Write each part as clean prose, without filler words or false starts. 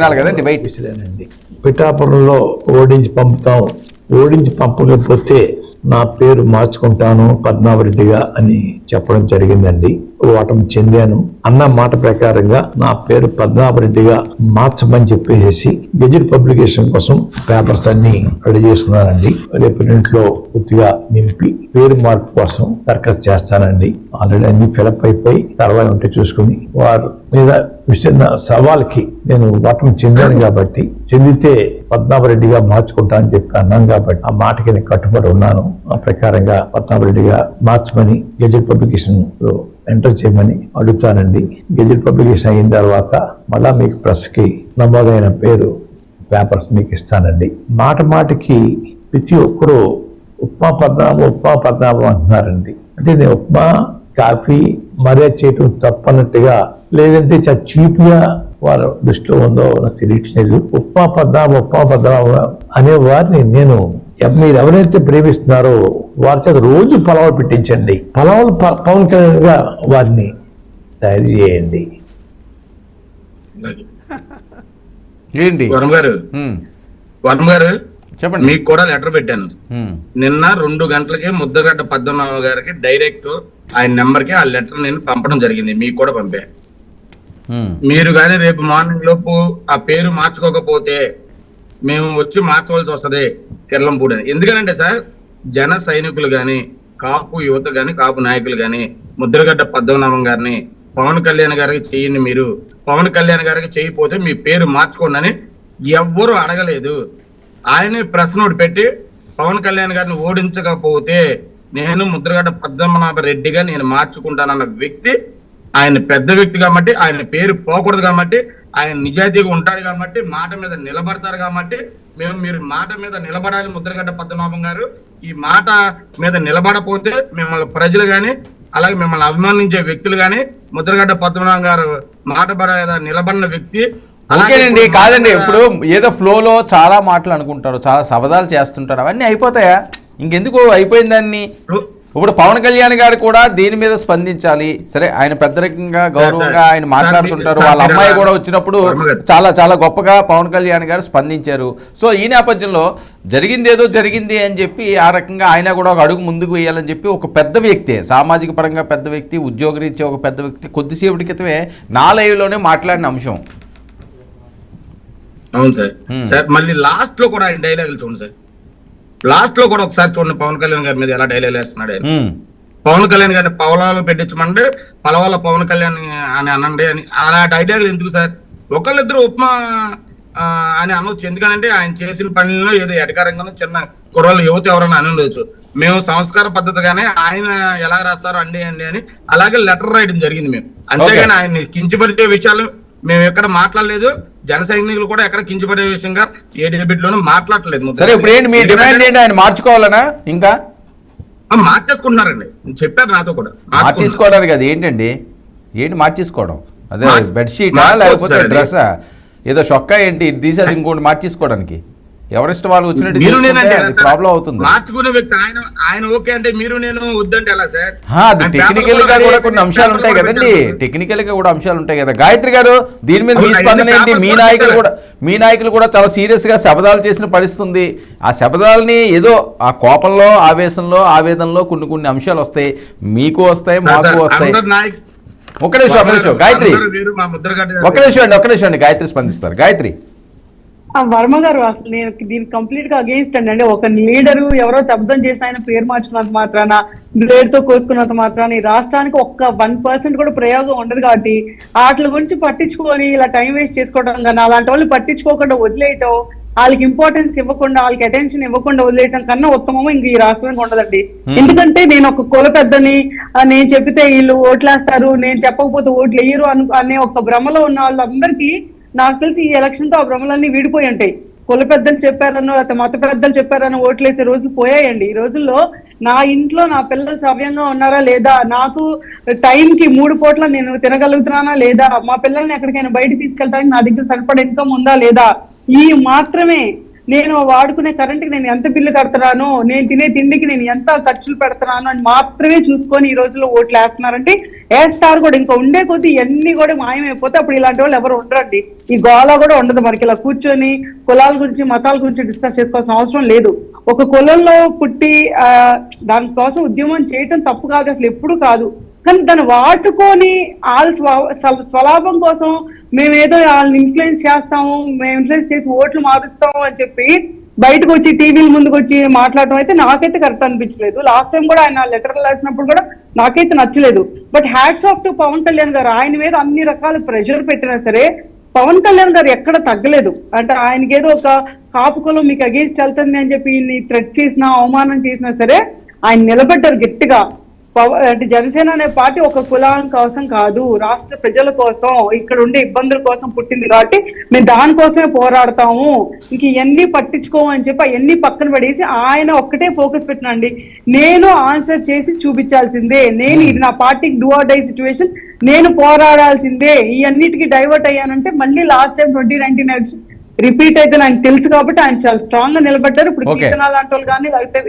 కదండి బయట పిఠాపురంలో ఓడించి పంపుతాం, ఓడించి పంపకపోతే నా పేరు మార్చుకుంటాను పద్మావరెడ్డిగా అని చెప్పడం జరిగిందండి. ఓటమి చెందాను అన్న మాట ప్రకారంగా నా పేరు పద్మావరెడ్డిగా మార్చమని చెప్పేసి గెజిట్ పబ్లికేషన్ కోసం పేపర్స్ అన్ని రెడీ చేసుకున్నానండి. రేపు ఇంట్లో పూర్తిగా నింపి పేరు మార్పు కోసం దరఖాస్తు చేస్తానండి. ఆల్రెడీ అన్ని ఫిలప్ అయిపోయి తర్వాత ఉంటే చూసుకుని వారి మీద విసిరిన సవాల్కి నేను ఓటమి చెందాను కాబట్టి, చెందితే పద్మావరెడ్డిగా మార్చుకుంటా అని చెప్పి అన్నాను కాబట్టి ఆ మాటకి నేను కట్టుబడి ఉన్నాను. ఆ ప్రకారంగా పద్మావరెడ్డిగా మార్చమని గెజిట్ పబ్లికేషన్ లో ఎంటర్ చేయమని అడుగుతానండి. గెజిట్ పబ్లికేషన్ అయిన తర్వాత మళ్ళా మీకు ప్రెస్ కి నమోదైన పేరు పేపర్స్ మీకు ఇస్తానండి. మాట మాటకి ప్రతి ఒక్కరూ ఉప్మా పద్నాభం అంటున్నారండి. అంటే నేను ఉప్మా కాఫీ మర్యాద చేయటం తప్పన్నట్టుగా, లేదంటే చాలా చీప్ గా వారి దృష్టిలో ఉందో నాకు తెలియట్లేదు. ఉప్మా పద్నాభం అనే వారిని నేను మీరు ఎవరైతే ప్రేమిస్తున్నారో వారి చేత రోజు పలావులు పెట్టించండి. పలావులు పవన్ కళ్యాణ్ గా వారిని తయారు చేయండి. ఏంటి వర్మ గారు చెప్పండి. మీకు కూడా లెటర్ పెట్టాను నిన్న 2 గంటలకి ముద్దగడ్డ పద్మనాభ గారికి డైరెక్ట్ ఆయన నెంబర్ కి ఆ లెటర్ నేను పంపడం జరిగింది. మీకు కూడా పంపా. మీరు కానీ రేపు మార్నింగ్ లోపు ఆ పేరు మార్చుకోకపోతే మేము వచ్చి మార్చవలసి వస్తుంది కిర్లంపూడి అని. ఎందుకనంటే సార్, జన సైనికులు గాని, కాపు యువత గాని, కాపు నాయకులు గాని ముద్రగడ్డ పద్మనాభం గారిని పవన్ కళ్యాణ్ గారికి చెయ్యండి, మీరు పవన్ కళ్యాణ్ గారికి చేయకపోతే మీ పేరు మార్చుకోండి అని ఎవ్వరూ అడగలేదు. ఆయనే ప్రెస్ నోట్ పెట్టి పవన్ కళ్యాణ్ గారిని ఓడించకపోతే నేను ముద్రగడ్డ పద్మనాభ రెడ్డిగా నేను మార్చుకుంటానన్న వ్యక్తి, ఆయన పెద్ద వ్యక్తి కాబట్టి, ఆయన పేరు పోకూడదు కాబట్టి, ఆయన నిజాయితీగా ఉంటాడు కాబట్టి, మాట మీద నిలబడతారు కాబట్టి మీరు మాట మీద నిలబడాలి ముద్రగడ్డ పద్మనాభం గారు. ఈ మాట మీద నిలబడపోతే మిమ్మల్ని ప్రజలు గాని, అలాగే మిమ్మల్ని అభిమానించే వ్యక్తులు గాని ముద్రగడ్డ పద్మనాభం గారు మాట నిలబడిన వ్యక్తి. ఓకేనండి, కాదండి, ఇప్పుడు ఏదో ఫ్లోలో చాలా మాటలు అనుకుంటారు, చాలా శబదాలు చేస్తుంటారు, అవన్నీ అయిపోతాయా? ఇంకెందుకు అయిపోయిన దాన్ని? ఇప్పుడు పవన్ కళ్యాణ్ గారు కూడా దీని మీద స్పందించాలి. సరే, ఆయన పెద్దరికంగా గౌరవంగా ఆయన మాట్లాడుతుంటారు. వాళ్ళ అమ్మాయి కూడా వచ్చినప్పుడు చాలా చాలా గొప్పగా పవన్ కళ్యాణ్ గారు స్పందించారు. సో ఈ నేపథ్యంలో జరిగింది ఏదో జరిగింది అని చెప్పి ఆ రకంగా ఆయన కూడా ఒక అడుగు ముందుకు వేయాలని చెప్పి ఒక పెద్ద వ్యక్తి, సామాజిక పరంగా పెద్ద వ్యక్తి, ఉద్యోగరీత్యా ఒక పెద్ద వ్యక్తి కొద్దిసేపటి క్రితమే నా లైవ్లోనే మాట్లాడిన అంశం. అవును సార్. సార్ మళ్ళీ లాస్ట్ లో కూడా ఆయన డైలాగులు చూడండి సార్. లాస్ట్ లో కూడా ఒకసారి చూడండి పవన్ కళ్యాణ్ గారి మీద ఎలా డైలాగ్ వేస్తున్నాడు. పవన్ కళ్యాణ్ గారిని పవలాలు పెట్టించమంటే పలవాల పవన్ కళ్యాణ్ అని అనండి అని. అలా డైలాగులు ఎందుకు సార్? ఒకళ్ళిద్దరు ఉప్మా అని అనవచ్చు. ఎందుకంటే ఆయన చేసిన పనుల్లో ఏదో ఎటకారంగానో చిన్న కుర్రలు యువత ఎవరైనా అని ఉండొచ్చు. మేము సంస్కార పద్ధతిగానే ఆయన ఎలా రాస్తారో అండి అని అలాగే లెటర్ రాయడం జరిగింది మేము. అంతేగాని ఆయన్ని కించపరిచే విషయాలు మేము ఎక్కడ మాట్లాడలేదు. జన సైనికులు కూడా ఎక్కడ కించపడే విషయంగా ఏ డెబిట్ లోనూ మాట్లాడలేదు. సరే, ఇప్పుడు ఏంటి మీ డిమాండ్ ఏంటి? ఆయన మార్చుకోవాలనా? ఇంకా మార్చేసుకుంటున్నారండి, చెప్పారు నాతో కూడా. మార్చేసుకోవడానికి అది ఏంటండి? ఏంటి మార్చేసుకోవడం? అదే బెడ్షీటా లేకపోతే డ్రెస్సా? ఏదో షొక్కా ఏంటి తీసి అది ఇంకోటి మార్చేసుకోవడానికి? ఎవరిష్టం వాళ్ళు వచ్చినట్టు ప్రాబ్లం అవుతుంది. మార్చుకునే వ్యక్తి ఆయన ఓకే అంటే మీరు నేను వద్దంటే ఎలా సార్? అది టెక్నికల్ గా కూడా కొన్ని అంశాలు ఉంటాయి కదండి, టెక్నికల్ గా కూడా అంశాలు ఉంటాయి కదా. గాయత్రి గారు, దీని మీద మీ స్పందన ఏంటి? మీ నాయకులు కూడా చాలా సీరియస్ గా శబదాలు చేసిన పరిస్థితుంది. ఆ శబదాలని ఏదో ఆ కోపంలో, ఆవేశంలో, ఆవేదనలో కొన్ని అంశాలు వస్తాయి, మీకు వస్తాయి, మాకు వస్తాయి. ఒక్క నిమిషం గాయత్రి, ఒక్క నిమిషం అండి గాయత్రి స్పందిస్తారు. గాయత్రి. వర్మ గారు, అసలు నేను దీనికి కంప్లీట్ గా అగేన్స్ట్ అండి. ఒక లీడరు ఎవరో శబ్దం చేసి ఆయన పేరు మార్చుకున్నంత మాత్రాన, బ్లేడ్ తో కోసుకున్నంత మాత్రాన ఈ రాష్ట్రానికి ఒక్క 1% కూడా ప్రయోగం ఉండదు. కాబట్టి వాటి గురించి పట్టించుకొని ఇలా టైం వేస్ట్ చేసుకోవడం కన్నా, అలాంటి వాళ్ళు పట్టించుకోకుండా వదిలేయటం, వాళ్ళకి ఇంపార్టెన్స్ ఇవ్వకుండా, వాళ్ళకి అటెన్షన్ ఇవ్వకుండా వదిలేయటం కన్నా ఉత్తమము ఇంక ఈ రాష్ట్రానికి ఉండదండి. ఎందుకంటే నేను ఒక కుల పెద్దని, నేను చెప్తే వీళ్ళు ఓట్లేస్తారు, నేను చెప్పకపోతే ఓట్లు వేయరు అనే ఒక భ్రమలో ఉన్న వాళ్ళందరికీ నాకు తెలిసి ఈ ఎలక్షన్ తో ఆ భ్రమలన్నీ వీడిపోయి ఉంటాయి. కుల పెద్దలు చెప్పారనో లేకపోతే మత పెద్దలు చెప్పారనో ఓట్లేసే రోజులు పోయాయండి. ఈ రోజుల్లో నా ఇంట్లో నా పిల్లలు సవ్యంగా ఉన్నారా లేదా, నాకు టైంకి 3 పూట్ల నేను తినగలుగుతున్నానా లేదా, మా పిల్లల్ని ఎక్కడికైనా బయటకు తీసుకెళ్ళడానికి నా దగ్గర సరిపడ ఇన్కమ్ ఉందా లేదా, ఈ మాత్రమే నేను వాడుకునే కరెంట్కి నేను ఎంత బిల్లు కడుతున్నాను, నేను తినే తిండికి నేను ఎంత ఖర్చులు పెడుతున్నాను అని మాత్రమే చూసుకొని ఈ రోజుల్లో ఓట్లు వేస్తున్నారంటే వేస్తారు కూడా. ఇంకా ఉండే కొద్ది ఇవన్నీ కూడా మాయమైపోతే అప్పుడు ఇలాంటి వాళ్ళు ఎవరు ఉండరండి. ఈ గోళ కూడా ఉండదు మనకి. ఇలా కూర్చొని కులాల గురించి మతాల గురించి డిస్కస్ చేసుకోవాల్సిన అవసరం లేదు. ఒక కులంలో పుట్టి దానికోసం ఉద్యమం చేయటం తప్పు కాదు, అసలు ఎప్పుడు కాదు. కానీ దాన్ని వాడుకొని వాళ్ళ స్వలాభం కోసం మేమేదో వాళ్ళని ఇన్ఫ్లుయెన్స్ చేస్తాము, మేము ఇన్ఫ్లుయెన్స్ చేసి ఓట్లు మారుస్తాము అని చెప్పి బయటకు వచ్చి టీవీల ముందుకు వచ్చి మాట్లాడటం అయితే నాకైతే కరెక్ట్ అనిపించలేదు. లాస్ట్ టైం కూడా ఆయన లెటర్ రాసినప్పుడు కూడా నాకైతే నచ్చలేదు. But hats off to Pawan Kalyan garu. ఆయన మీద అన్ని రకాల ప్రెషర్ పెట్టినా సరే పవన్ కళ్యాణ్ గారు ఎక్కడ తగ్గలేదు. అంటే ఆయనకి ఏదో ఒక కాపు కులం మీకు అగేన్స్ట్ వెళ్తుంది అని చెప్పి థ్రెట్ చేసినా అవమానం చేసినా సరే ఆయన నిలబడ్డారు గట్టిగా. అంటే జనసేన అనే పార్టీ ఒక కులం కోసం కాదు, రాష్ట్ర ప్రజల కోసం, ఇక్కడ ఉండే ఇబ్బందుల కోసం పుట్టింది కాబట్టి మేము దానికోసమే పోరాడతాము, ఇంక ఇవన్నీ పట్టించుకోమని చెప్పి అవన్నీ పక్కన పడేసి ఆయన ఒక్కటే ఫోకస్ పెట్టినండి. నేను ఆన్సర్ చేసి చూపించాల్సిందే, నేను ఇది నా పార్టీకి డూ ఆర్ డై సిచ్యువేషన్, నేను పోరాడాల్సిందే. ఈ అన్నిటికీ డైవర్ట్ అయ్యానంటే మళ్ళీ లాస్ట్ టైం 2019 రిపీట్ అయితే నాకు తెలుసు కాబట్టి ఆయన చాలా స్ట్రాంగ్ గా నిలబడ్డారు. ఇప్పుడు కీర్తన లాంటి వాళ్ళు కానీ అయితే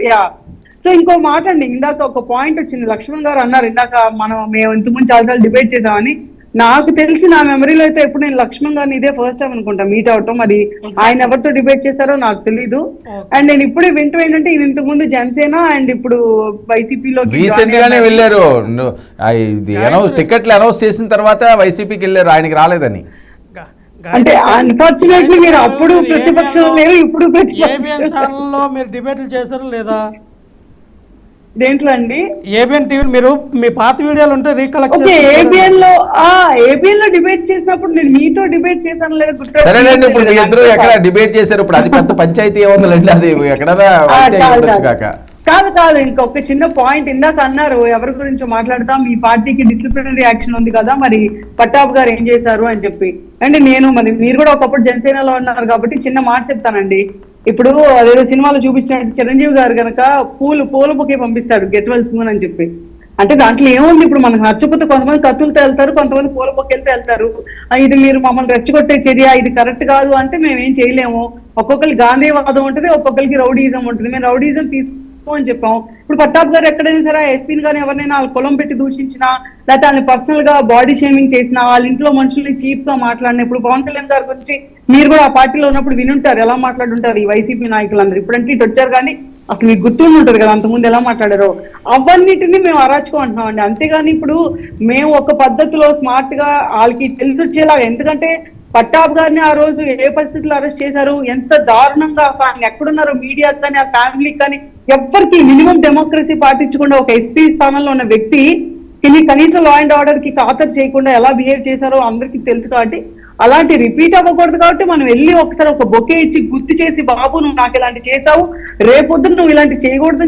సో ఇంకో మాట అండి, ఇందాక ఒక పాయింట్ వచ్చింది, లక్ష్మణ్ గారు అన్నారు ఇందాక మేము ఇంతకుముందు చాలా డిబేట్ చేసామని. నాకు తెలిసి నా మెమరీలో అయితే ఎప్పుడు నేను లక్ష్మణ్ గారిని ఇదే ఫస్ట్ టైం అనుకుంటా మీట్ అవటం. మరి ఆయన ఎవరితో డిబేట్ చేశారో నాకు తెలీదు. అండ్ నేను ఇప్పుడే వింటూ ఏంటంటే ఈయన ఇంతకు ముందు జనసేన అండ్ ఇప్పుడు వైసీపీలో రీసెంట్ గానే వెళ్ళారు. టికెట్లు అనౌన్స్ చేసిన తర్వాత వైసీపీకి వెళ్ళారు, ఆయనకి రాలేదని. అంటే అన్ఫార్చునేట్లీ మీరు అప్పుడు ప్రతిపక్షం లేరు, ఇప్పుడు ఛానల్లో మీరు డిబేట్లు చేశారు లేదా? దేంట్లో అండి? ఏబిఎన్ టీవీ మీరు మీ పాత వీడియోలు ఉంటే రీకలెక్ట్ ఏబిఎన్ లో డిబేట్ చేసినప్పుడు నేను మీతో డిబేట్ చేశాను లేదు. సరేలేండి, ఇప్పుడు మీ ఇద్దరు ఎక్కడ డిబేట్ చేశారు? ఇప్పుడు అది పెద్ద పంచాయతీ ఏముందండి, అది ఎక్కడైనా కాదు ఇంకొక చిన్న పాయింట్ ఇందాక అన్నారు, ఎవరి గురించి మాట్లాడతాం, మీ పార్టీకి డిసిప్లినరీ యాక్షన్ ఉంది కదా, మరి పట్టాబ్ గారు ఏం చేశారు అని చెప్పి. అంటే నేను మరి మీరు కూడా ఒకప్పుడు జనసేనలో ఉన్నారు కాబట్టి చిన్న మాట చెప్తానండి. ఇప్పుడు అదేదో సినిమాలో చూపించినట్టు చిరంజీవి గారు కనుక పూల బొకే పంపిస్తాడు గెట్ వెల్ సూన్ అని చెప్పి. అంటే దాంట్లో ఏముంది, ఇప్పుడు మనకు నచ్చకపోతే కొంతమంది కత్తులతో వెళ్తారు, కొంతమంది పూల బొక్కెలతో వెళ్తారు. ఇది మీరు మమ్మల్ని రెచ్చగొట్టే చర్య, ఇది కరెక్ట్ కాదు అంటే మేమేం చేయలేము. ఒక్కొక్కరికి గాంధీవాదం ఉంటుంది, ఒక్కొక్కరికి రౌడీజం ఉంటుంది. మేము రౌడీజం అని చెప్పాం. ఇప్పుడు పట్టాబ్ గారు ఎక్కడైనా సరే ఎస్పీని కానీ ఎవరినైనా వాళ్ళ పొలం పెట్టి దూషించినా, లేకపోతే వాళ్ళని పర్సనల్ గా బాడీ షేమింగ్ చేసినా, వాళ్ళ ఇంట్లో మనుషుల్ని చీప్ గా మాట్లాడిన, ఇప్పుడు పవన్ కళ్యాణ్ గారి గురించి మీరు కూడా ఆ పార్టీలో ఉన్నప్పుడు వినుంటారు ఎలా మాట్లాడుంటారు ఈ వైసీపీ నాయకులందరూ. ఇప్పుడంటే ఇటు వచ్చారు కానీ అసలు మీకు గుర్తుండి ఉంటుంది కదా అంతకుముందు ఎలా మాట్లాడారో. అవన్నిటిని మేము అరాచుకో అంటున్నామండి. అంతేగాని ఇప్పుడు మేము ఒక పద్ధతిలో స్మార్ట్ గా వాళ్ళకి తెలిసి వచ్చేలాగా, ఎందుకంటే పట్టాబ్ గారిని ఆ రోజు ఏ పరిస్థితుల్లో అరెస్ట్ చేశారు, ఎంత దారుణంగా అసలు ఆయన ఎక్కడున్నారో మీడియాకి కానీ ఆ ఫ్యామిలీకి కానీ ఎవ్వరికి మినిమం డెమోక్రసీ పాటించకుండా ఒక ఎస్పీ స్థానంలో ఉన్న వ్యక్తి కనీసం లా అండ్ ఆర్డర్ కి ఖాతరు చేయకుండా ఎలా బిహేవ్ చేశారో అందరికీ తెలుసు. కాబట్టి అలాంటి రిపీట్ అవ్వకూడదు కాబట్టి మనం వెళ్ళి ఒకసారి ఒక బొకే ఇచ్చి గుర్తు చేసి, బాబు నువ్వు నాకు ఇలాంటి చేసావు, రేపొద్దున నువ్వు ఇలాంటి చేయకూడదు